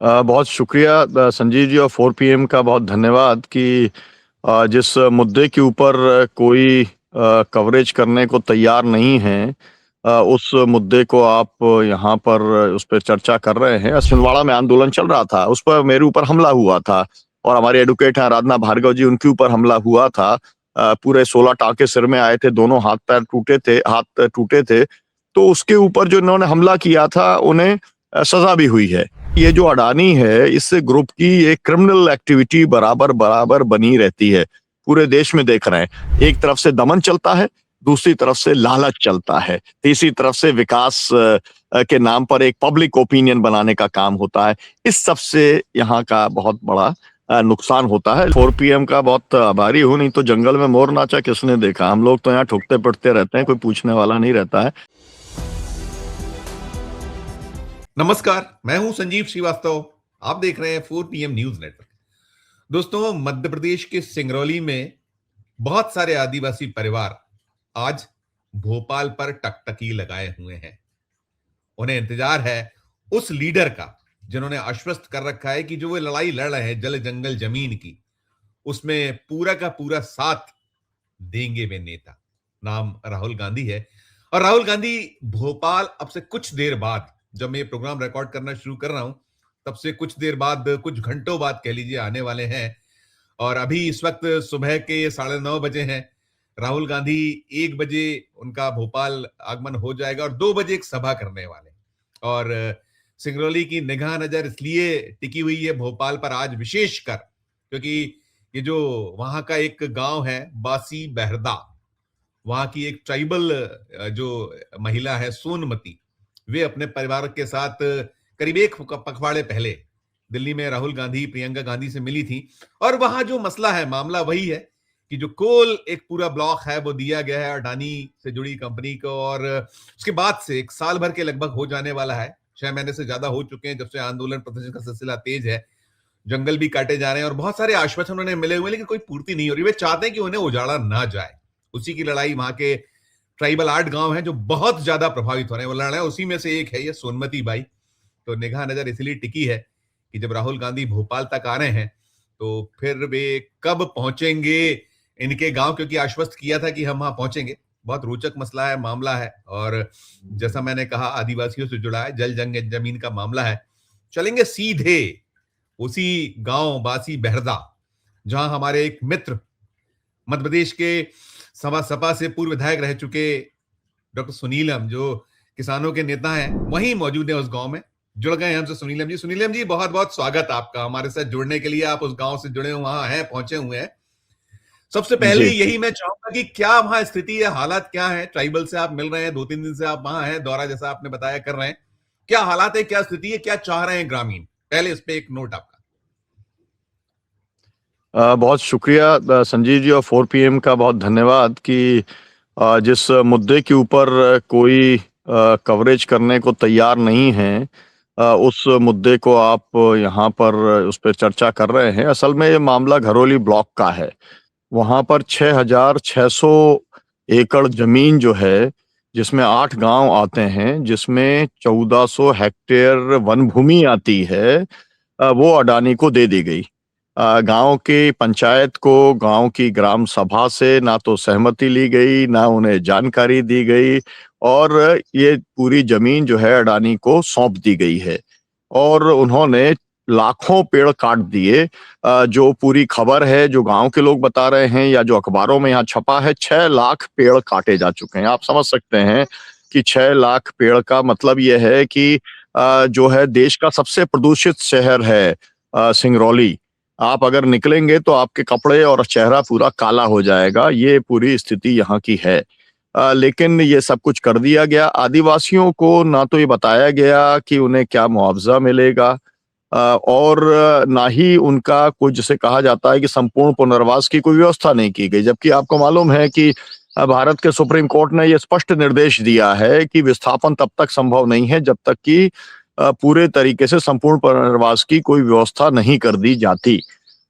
बहुत शुक्रिया संजीव जी और 4 पीएम का बहुत धन्यवाद कि जिस मुद्दे के ऊपर कोई कवरेज करने को तैयार नहीं है, उस मुद्दे को आप यहाँ पर उस पे चर्चा कर रहे हैं। छिंदवाड़ा में आंदोलन चल रहा था, उस पर मेरे ऊपर हमला हुआ था और हमारे एडवोकेट हैं आराधना भार्गव जी, उनके ऊपर हमला हुआ था। पूरे 16 टाँके सिर में आए थे, दोनों हाथ-पैर टूटे थे। तो उसके ऊपर जो इन्होंने हमला किया था, उन्हें सज़ा भी हुई है। ये जो अडानी है, इस ग्रुप की एक क्रिमिनल एक्टिविटी बराबर बनी रहती है। पूरे देश में देख रहे हैं। एक तरफ से दमन चलता है, दूसरी तरफ से लालच चलता है, तीसरी तरफ से विकास के नाम पर एक पब्लिक ओपिनियन बनाने का काम होता है। इस सब से यहाँ का बहुत बड़ा नुकसान होता है। 4 पीएम का बहुत आभारी हूँ, नहीं तो जंगल में मोर नाचा किसने देखा? हम लोग तो यहाँ ठुकते-पिटते रहते हैं, कोई पूछने वाला नहीं रहता है। नमस्कार, मैं हूं संजीव श्रीवास्तव। आप देख रहे हैं 4 पीएम न्यूज नेटवर्क। दोस्तों, मध्य प्रदेश के सिंगरौली में बहुत सारे आदिवासी परिवार आज भोपाल पर टकटकी लगाए हुए हैं। उन्हें इंतजार है उस लीडर का जिन्होंने आश्वस्त कर रखा है कि जो वे लड़ाई लड़ रहे हैं जल जंगल जमीन की, उसमें पूरा का पूरा साथ देंगे वे नेता। नाम राहुल गांधी है। और राहुल गांधी भोपाल अब से कुछ देर बाद, जब मैं ये प्रोग्राम रिकॉर्ड करना शुरू कर रहा हूं, तब से कुछ देर बाद, कुछ घंटों बाद कह लीजिए, आने वाले हैं। और अभी इस वक्त सुबह के 9:30 बजे हैं। राहुल गांधी 1 बजे उनका भोपाल आगमन हो जाएगा और 2 बजे एक सभा करने वाले हैं। और सिंगरौली की निगाह नजर इसलिए टिकी हुई है भोपाल पर आज विशेषकर, क्योंकि ये जो वहां का एक गांव है बासी बहरदा, वहां की एक ट्राइबल जो महिला है सोनमती, वे अपने परिवार के साथ करीब एक पखवाड़े पहले दिल्ली में राहुल गांधी प्रियंका गांधी से मिली थी। और वहां जो मसला है, मामला वही है कि जो कोल एक पूरा ब्लॉक है वो दिया गया है अडानी से जुड़ी कंपनी को, और उसके बाद से 1 साल भर के लगभग हो जाने वाला है। 6 महीने से ज्यादा हो चुके हैं जब से आंदोलन प्रदर्शन का सिलसिला तेज है। जंगल भी काटे जा रहे हैं और बहुत सारे आश्वासन उन्हें मिले हुए, लेकिन कोई पूर्ति नहीं हो रही। वे चाहते हैं कि उन्हें उजाड़ा ना जाए। उसी की लड़ाई वहां के ट्राइबल 8 गांव हैं जो बहुत ज्यादा प्रभावित हो रहे हैं, वो लड़ रहे हैं। उसी में से एक है ये सोनमती बाई। तो निगाह नजर इसलिए टिकी है कि जब राहुल गांधी भोपाल तक आ रहे हैं तो फिर वे कब पहुंचेंगे इनके गांव, क्योंकि आश्वस्त किया था कि हम वहां पहुंचेंगे। बहुत रोचक मसला है, मामला है। और जैसा मैंने कहा, आदिवासियों से जुड़ा है, जल जंग जमीन का मामला है। चलेंगे सीधे उसी गांव बासी बहरदा, जहां हमारे एक मित्र, मध्य प्रदेश के सपा से पूर्व विधायक रह चुके डॉक्टर सुनीलम, जो किसानों के नेता हैं, वहीं मौजूद है उस गांव में। जुड़ गए हैं हमसे सुनीलम जी। सुनीलम जी, बहुत बहुत स्वागत आपका हमारे साथ जुड़ने के लिए। आप उस गांव से जुड़े, वहां हैं, पहुंचे हुए हैं। सबसे पहले जी। यही मैं चाहूंगा कि क्या वहां स्थिति है, हालात क्या है? ट्राइबल से आप मिल रहे हैं, 2-3 दिन से आप वहां हैं, दौरा जैसा आपने बताया कर रहे हैं। क्या हालात है, क्या स्थिति है, क्या चाह रहे हैं ग्रामीण? पहले इस पे एक नोट आपका। बहुत शुक्रिया संजीव जी और 4 पीएम का बहुत धन्यवाद कि जिस मुद्दे के ऊपर कोई कवरेज करने को तैयार नहीं है, उस मुद्दे को आप यहाँ पर उस पे चर्चा कर रहे हैं। असल में ये मामला घरौली ब्लॉक का है। वहाँ पर 6,600 एकड़ ज़मीन जो है, जिसमें 8 गाँव आते हैं, जिसमें 1400 हेक्टेयर वन भूमि आती है, वो अडानी को दे दी गई। गाँव की पंचायत को, गाँव की ग्राम सभा से ना तो सहमति ली गई, ना उन्हें जानकारी दी गई, और ये पूरी ज़मीन जो है अडानी को सौंप दी गई है। और उन्होंने लाखों पेड़ काट दिए। जो पूरी खबर है, जो गाँव के लोग बता रहे हैं या जो अखबारों में यहाँ छपा है, 6 लाख पेड़ काटे जा चुके हैं। आप समझ सकते हैं कि 6 लाख पेड़ का मतलब ये है कि जो है देश का सबसे प्रदूषित शहर है सिंगरौली। आप अगर निकलेंगे तो आपके कपड़े और चेहरा पूरा काला हो जाएगा। ये पूरी स्थिति यहाँ की है। लेकिन ये सब कुछ कर दिया गया। आदिवासियों को ना तो ये बताया गया कि उन्हें क्या मुआवजा मिलेगा, और ना ही उनका कुछ, जिसे कहा जाता है कि संपूर्ण पुनर्वास की कोई व्यवस्था नहीं की गई। जबकि आपको मालूम है कि भारत के सुप्रीम कोर्ट ने ये स्पष्ट निर्देश दिया है कि विस्थापन तब तक संभव नहीं है जब तक कि पूरे तरीके से संपूर्ण पुनर्वास की कोई व्यवस्था नहीं कर दी जाती।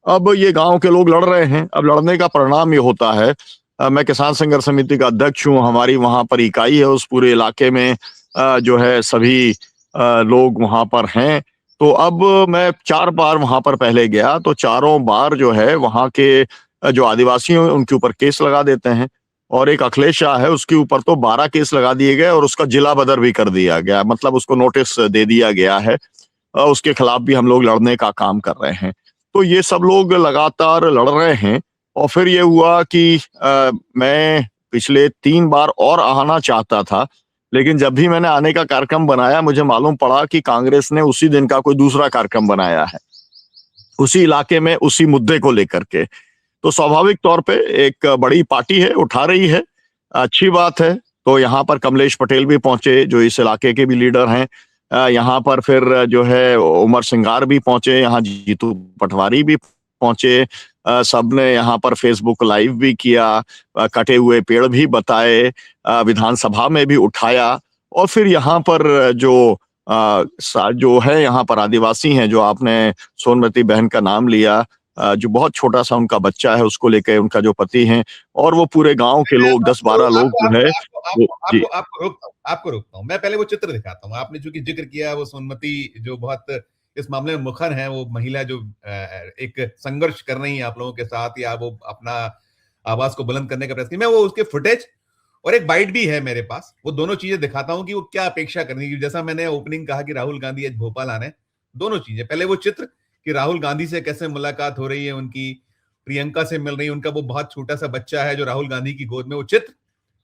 अब ये गांव के लोग लड़ रहे हैं। अब लड़ने का परिणाम ये होता है, मैं किसान संघर्ष समिति का अध्यक्ष हूँ। हमारी वहां पर इकाई है उस पूरे इलाके में। जो है सभी लोग वहां पर हैं। तो अब मैं 4 बार वहाँ पर पहले गया, तो चारों बार जो है वहाँ के जो आदिवासी हैं उनके ऊपर केस लगा देते हैं। और एक अखिलेश शाह है, उसके ऊपर तो 12 केस लगा दिए गए और उसका जिला बदर भी कर दिया गया, मतलब उसको नोटिस दे दिया गया है। उसके खिलाफ भी हम लोग लड़ने का काम कर रहे हैं। तो ये सब लोग लगातार लड़ रहे हैं और फिर ये हुआ कि मैं पिछले 3 बार और आना चाहता था, लेकिन जब भी मैंने आने का कार्यक्रम बनाया, मुझे मालूम पड़ा कि कांग्रेस ने उसी दिन का कोई दूसरा कार्यक्रम बनाया है, उसी इलाके में, उसी मुद्दे को लेकर के। तो स्वाभाविक तौर पे एक बड़ी पार्टी है, उठा रही है, अच्छी बात है। तो यहाँ पर कमलेश पटेल भी पहुंचे, जो इस इलाके के भी लीडर हैं। यहाँ पर फिर जो है उमर सिंगार भी पहुंचे, यहाँ जीतू पटवारी भी पहुंचे। सबने यहाँ पर फेसबुक लाइव भी किया, कटे हुए पेड़ भी बताए, विधानसभा में भी उठाया। और फिर यहाँ पर जो है यहाँ पर आदिवासी हैं, जो आपने सोनमती बहन का नाम लिया, जो बहुत छोटा-सा उनका बच्चा है, उसको लेके उनका जो पति हैं, और वो पूरे गाँव के मैं लोग 10-12 लोग आपको जो है आपको आपको वो जी। आपको आपको रोकता हूँ। मैं पहले वो चित्र दिखाता हूँ। आपने चूँकि ज़िक्र किया वो सोनमती जो बहुत इस मामले में मुखर हैं, वो महिला जो एक संघर्ष कर रही हैं आप लोगों के साथ या वो अपना आवाज़ को बुलंद करने का प्रयास की। मैं वो उसके फुटेज और एक बाइट भी है मेरे पास। वो दोनों चीज़ें दिखाता हूँ कि वो क्या अपेक्षा कर रही है। जैसा मैंने ओपनिंग कहा कि राहुल गांधी आज भोपाल आ रहे हैं, दोनों चीज़ें। पहले वो चित्र कि राहुल गांधी से कैसे मुलाकात हो रही है उनकी, प्रियंका से मिल रही है, उनका वो बहुत छोटा-सा बच्चा है जो राहुल गांधी की गोद में, वो चित्र,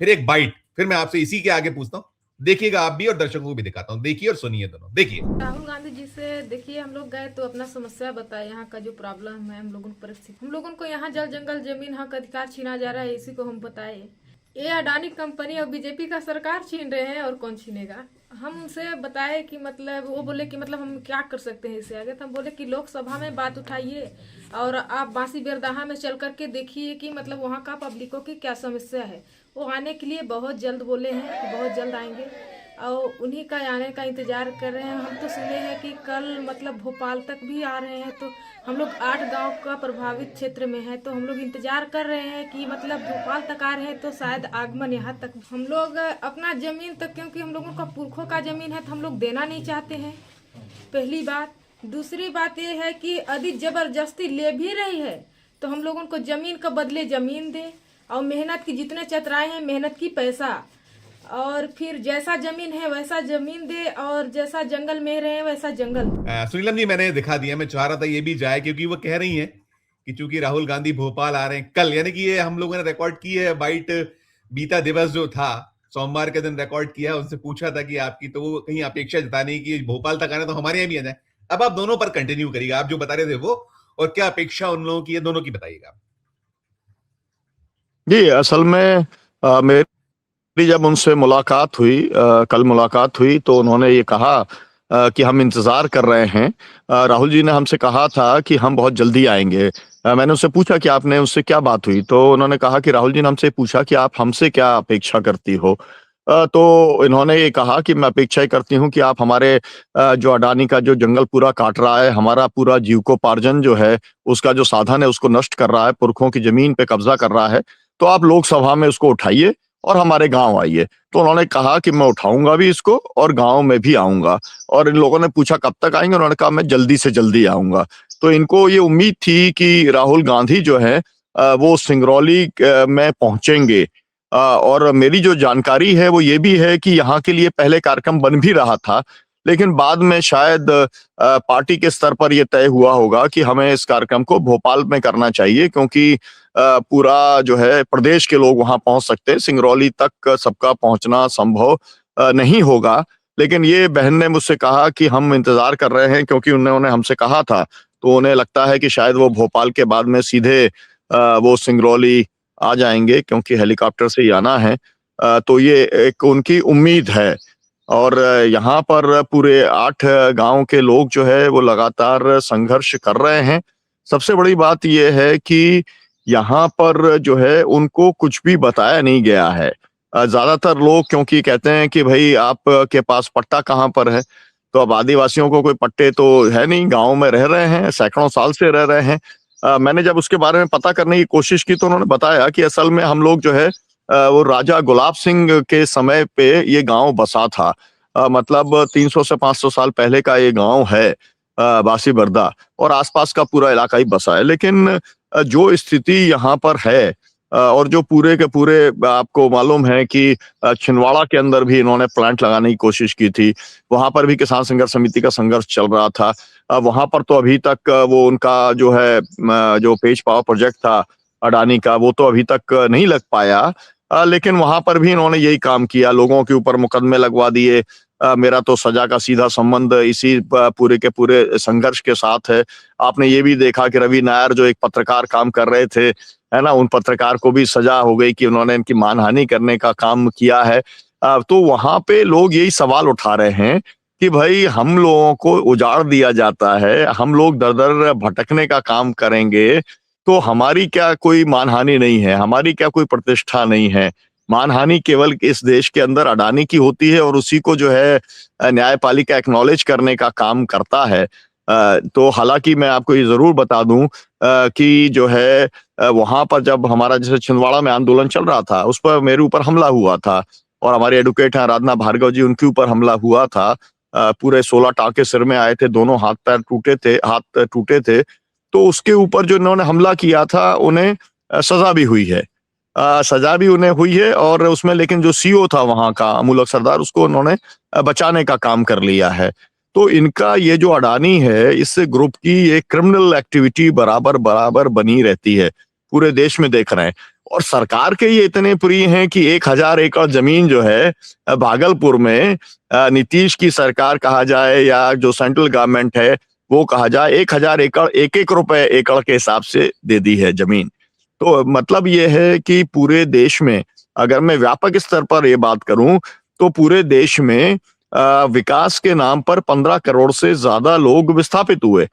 फिर एक बाइट, फिर मैं आपसे इसी के आगे पूछता हूँ। देखिएगा आप भी और दर्शकों को भी दिखाता हूँ। देखिए और सुनिए दोनों। देखिए। राहुल गांधी जी से देखिए, हम लोग गए तो अपना समस्या बताए, यहाँ का जो प्रॉब्लम है, हम लोगों की परिस्थिति, हम लोगों को यहाँ जल जंगल जमीन हक अधिकार छीना जा रहा है, इसी को हम बताए। ये अडानी कंपनी और बीजेपी का सरकार छीन रहे हैं, और कौन छीनेगा। हम उनसे बताए कि मतलब, वो बोले कि मतलब हम क्या कर सकते हैं इससे आगे। तो हम बोले कि लोकसभा में बात उठाइए और आप बांसी बेरदाहा में चल करके देखिए कि मतलब वहाँ का पब्लिकों की क्या समस्या है। वो आने के लिए बहुत जल्द बोले हैं कि बहुत जल्द आएंगे, और उन्हीं का आने का इंतजार कर रहे हैं। हम तो सुने हैं कि कल मतलब भोपाल तक भी आ रहे हैं। तो हम लोग 8 गांव का प्रभावित क्षेत्र में है, तो हम लोग इंतजार कर रहे हैं कि मतलब भोपाल तक आ रहे हैं तो शायद आगमन यहाँ तक। हम लोग अपना जमीन तक, क्योंकि हम लोगों का पुरखों का जमीन है, तो हम लोग देना नहीं चाहते हैं, पहली बात। दूसरी बात ये है कि यदि जबरदस्ती ले भी रही है तो हम लोगों को जमीन का बदले जमीन दे, और मेहनत की जितने चतराए हैं, मेहनत की पैसा, और फिर जैसा जमीन है वैसा जमीन दे, और जैसा जंगल में रहे वैसा जंगल। सुनीलम जी, मैंने दिखा दिया। मैं चाह रहा था ये भी जाए, क्योंकि वो कह रही हैं कि चूंकि राहुल गांधी भोपाल आ रहे हैं कल, यानी कि ये हम लोगों ने रिकॉर्ड की है बाइट, बीता दिवस जो था सोमवार के दिन रिकॉर्ड किया। उनसे पूछा था कि आपकी, तो वो कहीं अपेक्षा जताने की भोपाल तक आना तो हमारे यहाँ भी आ जाए। अब आप दोनों पर कंटिन्यू करिएगा, आप जो बता रहे थे वो, और क्या अपेक्षा उन लोगों की है, दोनों की बताइएगा। जी, असल में मेरी जब उनसे मुलाकात हुई, कल मुलाकात हुई, तो उन्होंने ये कहा कि हम इंतज़ार कर रहे हैं। राहुल जी ने हमसे कहा था कि हम बहुत जल्दी आएँगे। मैंने उससे पूछा कि आपने उससे क्या बात हुई? तो उन्होंने कहा कि राहुल जी ने हमसे पूछा कि आप हमसे क्या अपेक्षा करती हो? तो इन्होंने ये कहा कि मैं अपेक्षा ये करती हूँ कि आप हमारे जो अडानी का जो जंगल पूरा काट रहा है, हमारा पूरा जीविकोपार्जन जो है, उसका जो साधन है, उसको नष्ट कर रहा है, पुरखों की ज़मीन पे कब्ज़ा कर रहा है, तो आप लोकसभा में उसको उठाइए और हमारे गाँव आइए। तो उन्होंने कहा कि मैं उठाऊँगा भी इसको और गाँव में भी आऊँगा। और इन लोगों ने पूछा कब तक आएँगे? उन्होंने कहा मैं जल्दी से जल्दी आऊँगा। तो इनको ये उम्मीद थी कि राहुल गांधी जो है वो सिंगरौली में पहुंचेंगे। और मेरी जो जानकारी है वो ये भी है कि यहाँ के लिए पहले कार्यक्रम बन भी रहा था, लेकिन बाद में शायद पार्टी के स्तर पर ये तय हुआ होगा कि हमें इस कार्यक्रम को भोपाल में करना चाहिए, क्योंकि पूरा जो है प्रदेश के लोग वहां पहुंच सकते हैं, सिंगरौली तक सबका पहुंचना संभव नहीं होगा। लेकिन ये बहन ने मुझसे कहा कि हम इंतजार कर रहे हैं, क्योंकि उन्होंने हमसे कहा था, तो उन्हें लगता है कि शायद वो भोपाल के बाद में सीधे वो सिंगरौली आ जाएंगे, क्योंकि हेलीकॉप्टर से ही आना है। तो ये एक उनकी उम्मीद है। और यहाँ पर पूरे 8 गांव के लोग जो है वो लगातार संघर्ष कर रहे हैं। सबसे बड़ी बात ये है कि यहाँ पर जो है उनको कुछ भी बताया नहीं गया है। ज्यादातर लोग क्योंकि कहते हैं कि भाई आप के पास पट्टा कहाँ पर है? तो अब आदिवासियों को कोई पट्टे तो है नहीं, गाँव में रह रहे हैं, सैकड़ों साल से रह रहे हैं। मैंने जब उसके बारे में पता करने की कोशिश की तो उन्होंने बताया कि असल में हम लोग जो है वो राजा गुलाब सिंह के समय पे ये गांव बसा था। मतलब 300 से 500 साल पहले का ये गांव है। बासी बर्दा और आसपास का पूरा इलाका ही बसा है। लेकिन जो स्थिति यहाँ पर है और जो पूरे के पूरे आपको मालूम है कि छिंदवाड़ा के अंदर भी इन्होंने प्लांट लगाने की कोशिश की थी। वहां पर भी किसान संघर्ष समिति का संघर्ष चल रहा था। वहां पर तो अभी तक वो उनका जो है जो पेज पावर प्रोजेक्ट था अडानी का, वो तो अभी तक नहीं लग पाया। लेकिन वहां पर भी इन्होंने यही काम किया, लोगों के ऊपर मुकदमे लगवा दिए। मेरा तो सजा का सीधा संबंध इसी पूरे के पूरे संघर्ष के साथ है। आपने ये भी देखा कि रवि नायर जो एक पत्रकार काम कर रहे थे, है ना, उन पत्रकार को भी सजा हो गई कि उन्होंने इनकी मानहानि करने का काम किया है। तो वहां पे लोग यही सवाल उठा रहे हैं कि भाई हम लोगों को उजाड़ दिया जाता है, हम लोग दर दर भटकने का काम करेंगे तो हमारी क्या कोई मानहानि नहीं है, हमारी क्या कोई प्रतिष्ठा नहीं है। मानहानि केवल इस देश के अंदर अडानी की होती है और उसी को जो है न्यायपालिका एक्नॉलेज करने का काम करता है। तो हालांकि मैं आपको ये जरूर बता दूं कि जो है वहां पर जब हमारा जैसे छिंदवाड़ा में आंदोलन चल रहा था, उस पर मेरे ऊपर हमला हुआ था और हमारे एडवोकेट हैं आराधना भार्गव जी, उनके ऊपर हमला हुआ था। पूरे 16 टांके सिर में आए थे, दोनों हाथ पैर टूटे थे। तो उसके ऊपर जो इन्होंने हमला किया था उन्हें सजा भी हुई है। सजा भी उन्हें हुई है और उसमें लेकिन जो सीईओ था वहां का अमूलक सरदार, उसको उन्होंने बचाने का काम कर लिया है। तो इनका ये जो अडानी है, इस ग्रुप की ये क्रिमिनल एक्टिविटी बराबर बराबर बनी रहती है, पूरे देश में देख रहे हैं। और सरकार के ये इतने प्रिय हैं कि 1000 एकड़ जमीन जो है भागलपुर में नीतीश की सरकार कहा जाए या जो सेंट्रल गवर्नमेंट है वो कहा जाए, 1000 एकड़ 1-1 रुपए एकड़ के हिसाब से दे दी है जमीन। तो मतलब ये है कि पूरे देश में, अगर मैं व्यापक स्तर पर ये बात करूं, तो पूरे देश में विकास के नाम पर 15 करोड़ से ज्यादा लोग विस्थापित हुए।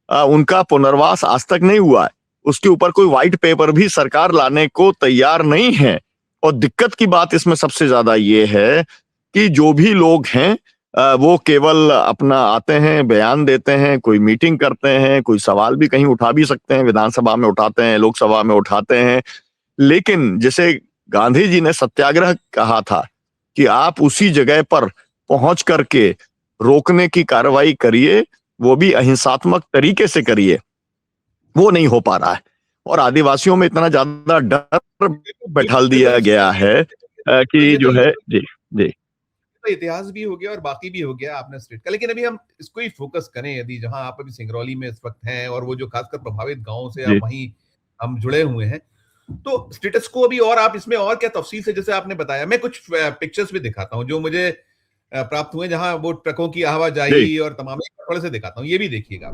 उनका पुनर्वास आज तक नहीं हुआ है। उसके ऊपर कोई व्हाइट पेपर भी सरकार लाने को तैयार नहीं है। और दिक्कत की बात इसमें सबसे ज्यादा ये है कि जो भी लोग हैं वो केवल अपना आते हैं, बयान देते हैं, कोई मीटिंग करते हैं, कोई सवाल भी कहीं उठा भी सकते हैं, विधानसभा में उठाते हैं, लोकसभा में उठाते हैं। लेकिन जैसे गांधी जी ने सत्याग्रह कहा था कि आप उसी जगह पर पहुंच करके रोकने की कार्रवाई करिए, वो भी अहिंसात्मक तरीके से करिए, वो नहीं हो पा रहा है। और आदिवासियों में इतना ज्यादा डर बैठा दिया गया है कि जो है जी जी तो इतिहास भी हो गया और बाकी भी हो गया आपने स्टेट का। लेकिन अभी हम इसको ही फोकस करें, यदि जहां आप अभी सिंगरौली में इस वक्त हैं और वो जो खासकर प्रभावित गांवों से आप वहीं हम जुड़े हुए हैं, तो स्टेटस को अभी और आप इसमें और क्या तफसील से, जैसे आपने बताया, मैं कुछ पिक्चर्स भी दिखाता हूं जो मुझे प्राप्त हुए जहां वो ट्रकों की आवाजाही और तमाम, थोड़े से दिखाता हूं, ये भी देखिएगा।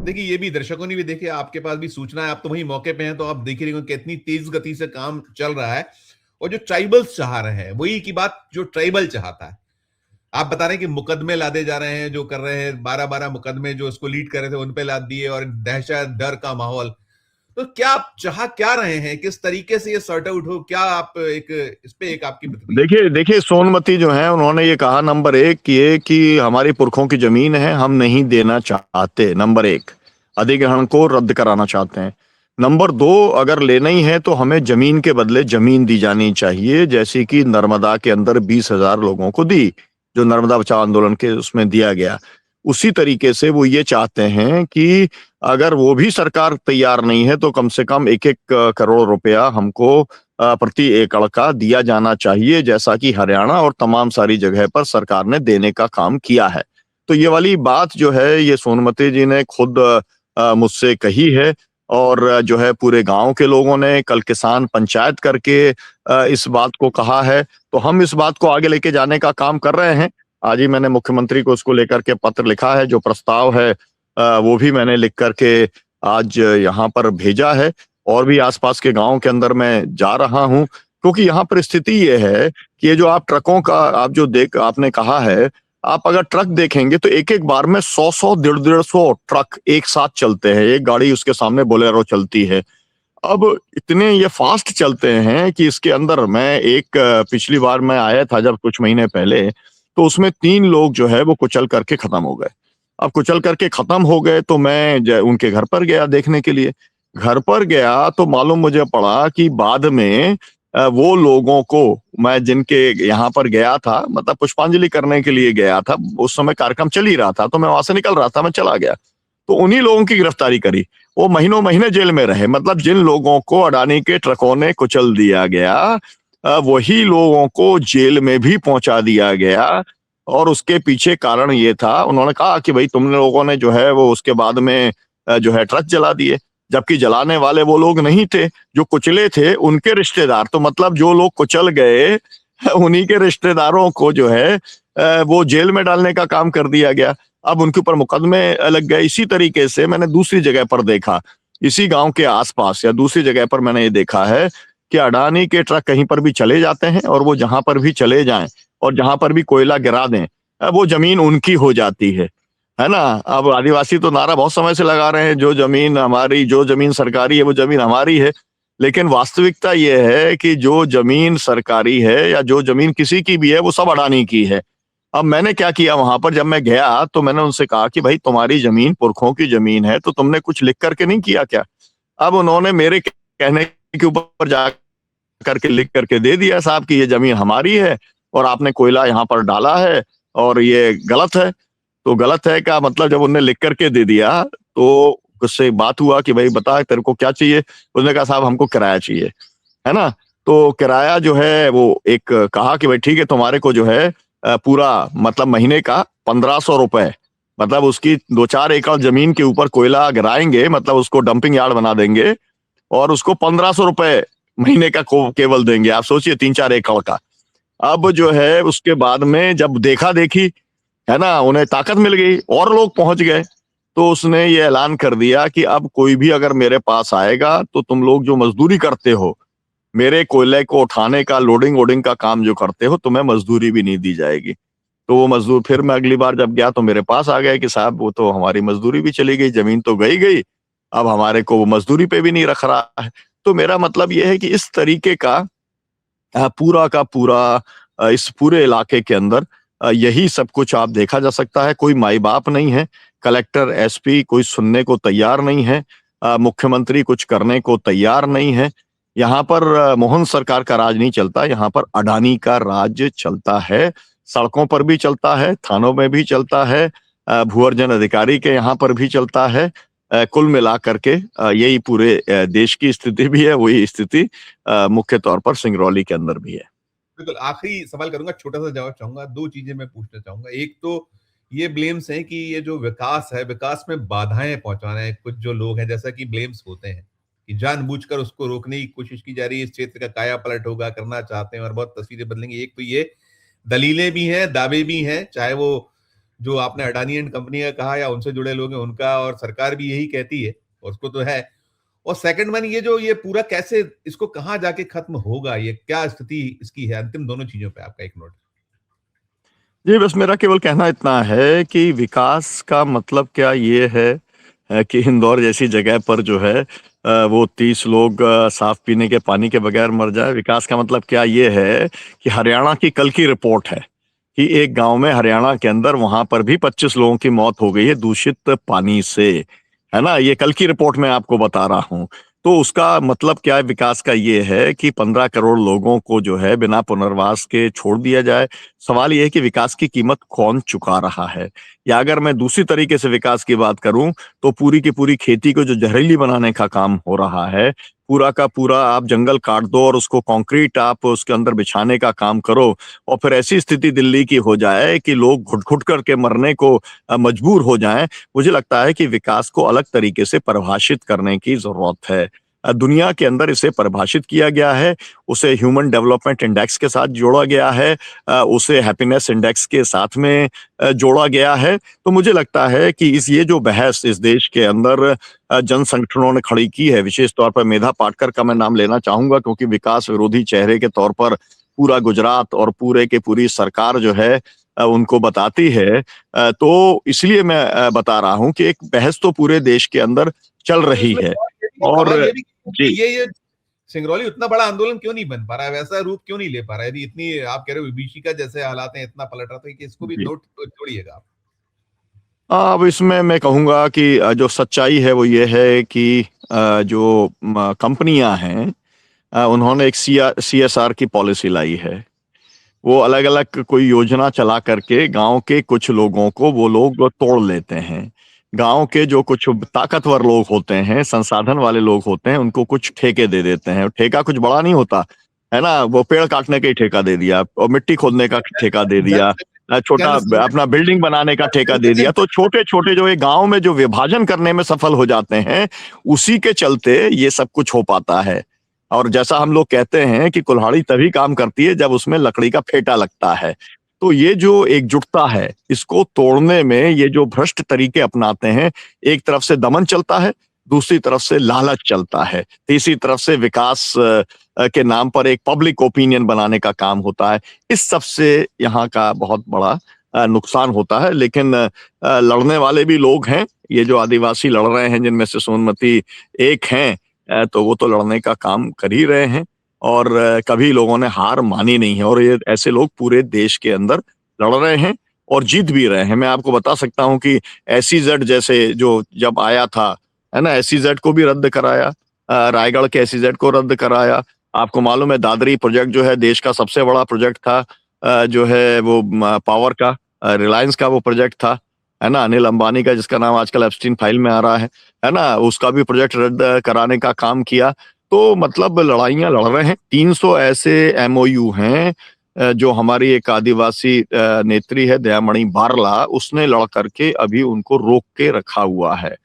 देखिए ये भी दर्शकों ने भी देखे, आपके पास भी सूचना है, आप तो वहीं मौके पे हैं, तो आप देख ही रहे हो कितनी तेज गति से काम चल रहा है। और जो ट्राइबल्स चाह रहे हैं वही की बात जो ट्राइबल चाहता है। आप बता रहे हैं कि मुकदमे लादे जा रहे हैं, जो कर रहे हैं 12-12 मुकदमे जो इसको लीड कर रहे थे उन पे लाद दिए और दहशत डर का माहौल। तो क्या आप चाह क्या रहे हैं, किस तरीके से ये सॉर्ट आउट हो, क्या आप एक इस पे एक आपकी प्रतिक्रिया? देखिए सोनमती जो है उन्होंने ये कहा नंबर 1 ये कि हमारी पुरखों की जमीन है, हम नहीं देना चाहते। नंबर 1 अधिग्रहण को रद्द कराना चाहते हैं। नंबर 2 अगर लेना ही है तो हमें जमीन के बदले जमीन दी जानी चाहिए, जैसे कि नर्मदा के अंदर 20,000 लोगों को दी, जो नर्मदा बचाओ आंदोलन के उसमें दिया गया। उसी तरीके से वो ये चाहते हैं कि अगर वो भी सरकार तैयार नहीं है तो कम से कम 1-1 करोड़ रुपया हमको प्रति एकड़ का दिया जाना चाहिए, जैसा कि हरियाणा और तमाम सारी जगह पर सरकार ने देने का काम किया है। तो ये वाली बात जो है ये सोनमती जी ने खुद मुझसे कही है और जो है पूरे गांव के लोगों ने कल किसान पंचायत करके इस बात को कहा है। तो हम इस बात को आगे लेके जाने का काम कर रहे हैं। आज ही मैंने मुख्यमंत्री को उसको लेकर के पत्र लिखा है, जो प्रस्ताव है वो भी मैंने लिख करके आज यहाँ पर भेजा है। और भी आसपास के गांव के अंदर मैं जा रहा हूँ, क्योंकि यहाँ पर स्थिति ये है कि ये जो आप ट्रकों का आप जो आपने कहा है, आप अगर ट्रक देखेंगे तो एक एक बार में 100-100, 150-150 ट्रक एक साथ चलते हैं। एक गाड़ी उसके सामने बोलेरो चलती है। अब इतने ये फास्ट चलते हैं कि इसके अंदर मैं पिछली बार मैं आया था जब कुछ महीने पहले, तो उसमें 3 लोग जो है वो कुचल करके खत्म हो गए। अब कुचल करके खत्म हो गए तो मैं उनके घर पर गया देखने के लिए। घर पर गया तो मालूम मुझे पड़ा कि बाद में वो लोगों को, मैं जिनके यहाँ पर गया था, मतलब पुष्पांजलि करने के लिए गया था, उस समय कार्यक्रम चल ही रहा था, तो मैं वहां से निकल रहा था, मैं चला गया, तो उन्हीं लोगों की गिरफ्तारी करी। वो महीनों महीने जेल में रहे। मतलब जिन लोगों को अडानी के ट्रकों ने कुचल दिया गया, वही लोगों को जेल में भी पहुंचा दिया गया। और उसके पीछे कारण ये था, उन्होंने कहा कि भाई तुम लोगों ने जो है वो उसके बाद में जो है ट्रक जला दिए, जबकि जलाने वाले वो लोग नहीं थे, जो कुचले थे उनके रिश्तेदार। तो मतलब जो लोग कुचल गए उन्हीं के रिश्तेदारों को जो है वो जेल में डालने का काम कर दिया गया। अब उनके ऊपर मुकदमे लग गए। इसी तरीके से मैंने दूसरी जगह पर देखा, इसी गांव के आसपास या दूसरी जगह पर मैंने ये देखा है कि अडानी के ट्रक कहीं पर भी चले जाते हैं, और वो जहां पर भी चले जाएं और जहां पर भी कोयला गिरा दें, वो जमीन उनकी हो जाती है ना। अब आदिवासी तो नारा बहुत समय से लगा रहे हैं, जो जमीन हमारी, जो जमीन सरकारी है वो जमीन हमारी है। लेकिन वास्तविकता ये है कि जो जमीन सरकारी है या जो जमीन किसी की भी है, वो सब अडानी की है। अब मैंने क्या किया, वहां पर जब मैं गया तो मैंने उनसे कहा कि भाई तुम्हारी जमीन पुरखों की जमीन है, तो तुमने कुछ लिख करके नहीं किया क्या? अब उन्होंने मेरे कहने के ऊपर जा करके लिख करके दे दिया, साहब कि ये जमीन हमारी है और आपने कोयला यहाँ पर डाला है और ये गलत है। तो गलत है का मतलब जब उन्होंने लिख करके दे दिया तो उससे बात हुआ कि भाई बता तेरे को क्या चाहिए। उसने कहा साहब हमको किराया चाहिए, है ना। तो किराया जो है वो एक कहा कि भाई ठीक है, तुम्हारे को जो है पूरा मतलब महीने का 1500 रुपए, मतलब उसकी 2-4 एकड़ जमीन के ऊपर कोयला गिराएंगे, मतलब उसको डंपिंग यार्ड बना देंगे और उसको 1500 रुपए महीने का केवल देंगे। आप सोचिए 3-4 एकड़ का। अब जो है उसके बाद में जब देखा देखी, है ना, उन्हें ताकत मिल गई और लोग पहुंच गए, तो उसने ये ऐलान कर दिया कि अब कोई भी अगर मेरे पास आएगा तो तुम लोग जो मजदूरी करते हो, मेरे कोयले को उठाने का, लोडिंग वोडिंग का काम जो करते हो, तुम्हें मजदूरी भी नहीं दी जाएगी। तो वो मजदूर, फिर मैं अगली बार जब गया तो मेरे पास आ गए कि साहब वो तो हमारी मजदूरी भी चली गई, जमीन तो गई, अब हमारे को वो मजदूरी पे भी नहीं रख रहा है। तो मेरा मतलब ये है कि इस तरीके का पूरा का पूरा इस पूरे इलाके के अंदर यही सब कुछ आप देखा जा सकता है। कोई माई बाप नहीं है, कलेक्टर, एसपी कोई सुनने को तैयार नहीं है, मुख्यमंत्री कुछ करने को तैयार नहीं है। यहाँ पर मोहन सरकार का राज नहीं चलता, यहाँ पर अडानी का राज चलता है। सड़कों पर भी चलता है, थानों में भी चलता है, भूअर्जन अधिकारी के यहाँ पर भी चलता है। कुल मिला करके यही पूरे देश की स्थिति भी है, वही स्थिति मुख्य तौर पर सिंगरौली के अंदर भी है। बिल्कुल, आखिरी सवाल करूंगा, छोटा सा जवाब चाहूंगा। 2 चीजें मैं पूछना चाहूंगा। एक तो ये ब्लेम्स हैं कि ये जो विकास है, विकास में बाधाएं पहुंचा रहे हैं कुछ जो लोग हैं, जैसा कि ब्लेम्स होते हैं कि जानबूझकर उसको रोकने की कोशिश की जा रही है, इस क्षेत्र का काया पलट होगा, करना चाहते हैं और बहुत तस्वीरें बदलेंगी। एक तो ये दलीलें भी हैं, दावे भी हैं, चाहे वो जो आपने अडानी एंड कंपनी का कहा या उनसे जुड़े लोग हैं उनका, और सरकार भी यही कहती है, और उसको तो है। और सेकंड वन, ये जो ये पूरा कैसे, इसको कहां जाके खत्म होगा, ये क्या स्थिति इसकी है अंतिम, दोनों चीजों पे आपका एक नोट। जी, बस मेरा केवल कहना इतना है कि विकास का मतलब क्या ये है कि इंदौर जैसी जगह पर जो है वो 30 लोग साफ पीने के पानी के बगैर मर जाए। विकास का मतलब क्या ये है कि हरियाणा की कल की रिपोर्ट है कि एक गांव में हरियाणा के अंदर वहां पर भी 25 लोगों की मौत हो गई है दूषित पानी से, है ना। ये कल की रिपोर्ट मैं आपको बता रहा हूँ। तो उसका मतलब क्या है विकास का, ये है कि 15 करोड़ लोगों को जो है बिना पुनर्वास के छोड़ दिया जाए। सवाल ये है कि विकास की कीमत कौन चुका रहा है। या अगर मैं दूसरी तरीके से विकास की बात करूं तो पूरी की पूरी खेती को जो जहरीली बनाने का काम हो रहा है, पूरा का पूरा आप जंगल काट दो और उसको कंक्रीट आप उसके अंदर बिछाने का काम करो, और फिर ऐसी स्थिति दिल्ली की हो जाए कि लोग घुट घुट करके मरने को मजबूर हो जाएं। मुझे लगता है कि विकास को अलग तरीके से परिभाषित करने की जरूरत है। दुनिया के अंदर इसे परिभाषित किया गया है, उसे ह्यूमन डेवलपमेंट इंडेक्स के साथ जोड़ा गया है, उसे हैप्पीनेस इंडेक्स के साथ में जोड़ा गया है। तो मुझे लगता है कि ये जो बहस इस देश के अंदर जन संगठनों ने खड़ी की है, विशेष तौर पर मेधा पाटकर का मैं नाम लेना चाहूंगा, क्योंकि विकास विरोधी चेहरे के तौर पर पूरा गुजरात और पूरे के पूरी सरकार जो है उनको बताती है। तो इसलिए मैं बता रहा हूं कि एक बहस तो पूरे देश के अंदर चल रही है। और सवाल ये भी जी, ये सिंगरौली उतना बड़ा आंदोलन क्यों नहीं बन पा रहा है, वैसा रूप क्यों नहीं ले पा रहा है? यदि इतनी आप कह रहे हो विभीषी का जैसे हालात हैं, इतना पलट रहा था कि इसको भी जी। नोट जोड़िएगा आप। अब इसमें मैं कहूँगा कि जो सच्चाई है वो ये है कि जो कंपनियां हैं उन्होंने एक CSR की पॉलिसी लाई है। वो अलग-अलग कोई योजना चला करके गाँव के कुछ लोगों को वो लोग तोड़ लेते हैं। गाँव के जो कुछ ताकतवर लोग होते हैं, संसाधन वाले लोग होते हैं, उनको कुछ ठेके दे देते हैं। ठेका कुछ बड़ा नहीं होता, है ना? वो पेड़ काटने का ही ठेका दे दिया और मिट्टी खोदने का ठेका दे जन दिया, छोटा जन सेवा अपना बिल्डिंग बनाने का ठेका दे दिया। तो छोटे-छोटे जो ये गाँव में जो विभाजन करने में सफल हो जाते हैं, उसी के चलते ये सब कुछ हो पाता है। और जैसा हम लोग कहते हैं कि कुल्हाड़ी तभी काम करती है जब उसमें लकड़ी का फेंटा लगता है। तो ये जो एकजुटता है, इसको तोड़ने में ये जो भ्रष्ट तरीके अपनाते हैं, एक तरफ से दमन चलता है, दूसरी तरफ से लालच चलता है, तीसरी तरफ से विकास के नाम पर एक पब्लिक ओपिनियन बनाने का काम होता है। इस सब से यहाँ का बहुत बड़ा नुकसान होता है। लेकिन लड़ने वाले भी लोग हैं, ये जो आदिवासी लड़ रहे हैं जिनमें से सोनमती एक हैं, तो वो तो लड़ने का काम कर ही रहे हैं और कभी लोगों ने हार मानी नहीं है और ये ऐसे लोग पूरे देश के अंदर लड़ रहे हैं और जीत भी रहे हैं। मैं आपको बता सकता हूँ कि SEZ जैसे जो जब आया था, है ना? SEZ को भी रद्द कराया, रायगढ़ के SEZ को रद्द कराया। आपको मालूम है दादरी प्रोजेक्ट जो है देश का सबसे बड़ा प्रोजेक्ट था, जो है वो पावर का, रिलायंस का वो प्रोजेक्ट था, है ना? अनिल अंबानी का, जिसका नाम आजकल एप्स्टीन फाइल में आ रहा है ना? उसका भी प्रोजेक्ट रद्द कराने का काम किया। तो मतलब लड़ाइयाँ लड़ रहे हैं। 300 ऐसे MOU हैं जो हमारी एक आदिवासी नेत्री है दयामणि बारला, उसने लड़ करके अभी उनको रोक के रखा हुआ है।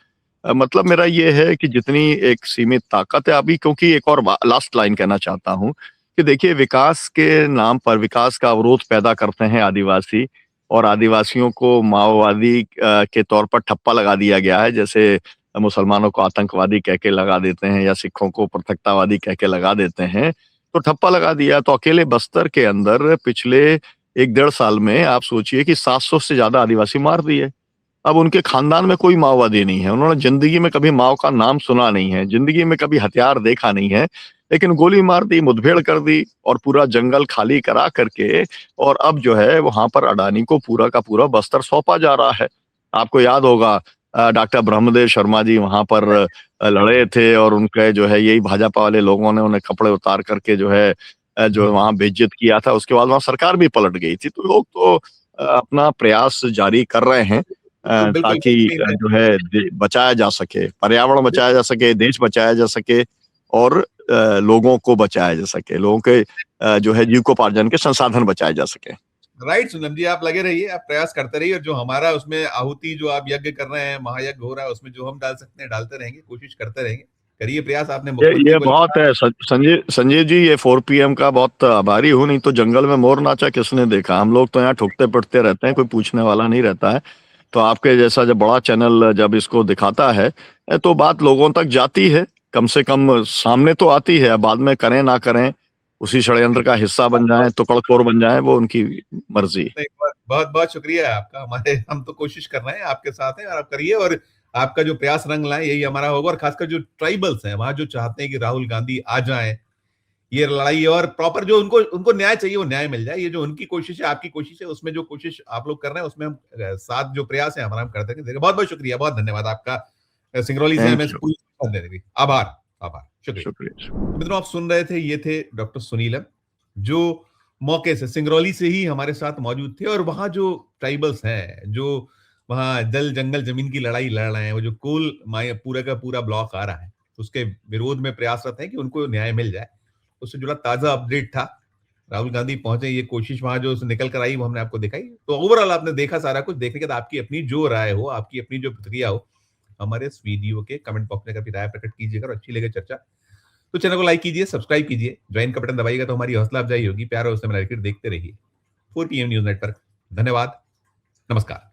मतलब मेरा ये है कि जितनी एक सीमित ताकत है अभी, क्योंकि एक और लास्ट लाइन कहना चाहता हूँ कि देखिए विकास के नाम पर विकास का अवरोध पैदा करते हैं आदिवासी और आदिवासियों को माओवादी के तौर पर ठप्पा लगा दिया गया है। जैसे मुसलमानों को आतंकवादी कह के लगा देते हैं या सिखों को पृथकतावादी कह के लगा देते हैं, तो ठप्पा लगा दिया। तो अकेले बस्तर के अंदर पिछले 1 डेढ़ साल में आप सोचिए कि 700 से ज्यादा आदिवासी मार दिए। अब उनके खानदान में कोई माओवादी नहीं है, उन्होंने जिंदगी में कभी माओ का नाम सुना नहीं है, जिंदगी में कभी हथियार देखा नहीं है, लेकिन गोली मार दी, मुठभेड़ कर दी और पूरा जंगल खाली करा करके और अब जो है वहां पर अडानी को पूरा का पूरा बस्तर सौंपा जा रहा है। आपको याद होगा डॉक्टर ब्रह्मदेव शर्मा जी वहां पर लड़े थे और उनके जो है यही भाजपा वाले लोगों ने उन्हें कपड़े उतार करके जो है जो वहां बेइज्जत किया था। उसके बाद वहां सरकार भी पलट गई थी। तो लोग तो अपना प्रयास जारी कर रहे हैं बिल्कुल बिल्कुल ताकि जो है बचाया जा सके, पर्यावरण बचाया जा सके, देश बचाया जा सके और लोगों को बचाया जा सके, लोगों के जो है जीविकोपार्जन के संसाधन बचाए जा सके। राइट सुनील जी, आप लगे रहिए, आप प्रयास करते रहिए और जो हमारा उसमें आहुति जो आप यज्ञ कर रहे हैं, महायज्ञ हो रहा है, उसमें जो हम डाल सकते हैं डालते रहेंगे, कोशिश करते रहेंगे। करिए प्रयास। आपने ये बहुत है संजीव जी, ये 4 PM का बहुत आभारी हूँ। नहीं तो जंगल में मोर नाचा किसने देखा? हम लोग तो यहाँ ठुकते पिटते रहते हैं, कोई पूछने वाला नहीं रहता है। तो आपके जैसा जब बड़ा चैनल जब इसको दिखाता है तो बात लोगों तक जाती है, कम से कम सामने तो आती है। बाद में करें ना करें, उसी षड्यंत्र का हिस्सा बन जाए, टुकड़खोर बन जाए, वो उनकी मर्जी। बहुत बहुत शुक्रिया है आपका। हम तो कोशिश कर रहे हैं, आपके साथ हैं और आप करिए और आपका जो प्रयास रंग लाए यही हमारा होगा। और खासकर जो ट्राइबल्स हैं वहां जो चाहते हैं कि राहुल गांधी आ जाएं, ये लड़ाई और प्रॉपर जो उनको न्याय चाहिए वो न्याय मिल जाए। ये जो उनकी कोशिश है, आपकी कोशिश है, उसमें जो कोशिश आप लोग कर रहे हैं उसमें हम साथ जो प्रयास है हमारा हम करते हैं। बहुत बहुत शुक्रिया, बहुत धन्यवाद आपका सिंगरौली से हमें पूरी देने की। आभार आभार, शुक्रिया। मित्रों, आप सुन रहे थे, ये थे डॉक्टर सुनीलम जो मौके से सिंगरौली से ही हमारे साथ मौजूद थे। और वहां जो ट्राइबल्स हैं, जो वहां जल जंगल जमीन की लड़ाई लड़ रहे हैं, वो जो कोल पूरा का पूरा ब्लॉक आ रहा है, उसके विरोध में प्रयासरत है कि उनको न्याय मिल जाए। उससे जुड़ा ताजा अपडेट था। राहुल गांधी पहुंचे, ये कोशिश वहां जो निकल कर आई वो हमने आपको दिखाई। तो ओवरऑल आपने देखा सारा कुछ। देखने के बाद आपकी अपनी जो राय हो, आपकी अपनी जो प्रतिक्रिया हो, हमारे इस वीडियो के कमेंट बॉक्स में कभी राय प्रकट कीजिएगा और अच्छी लगे चर्चा तो चैनल को लाइक कीजिए, सब्सक्राइब कीजिए, ज्वाइन का बटन दबाइएगा तो हमारी हौसला अफजाई होगी। प्यार और उससे देखते रहिए 4 PM न्यूज नेटवर्क। धन्यवाद, नमस्कार।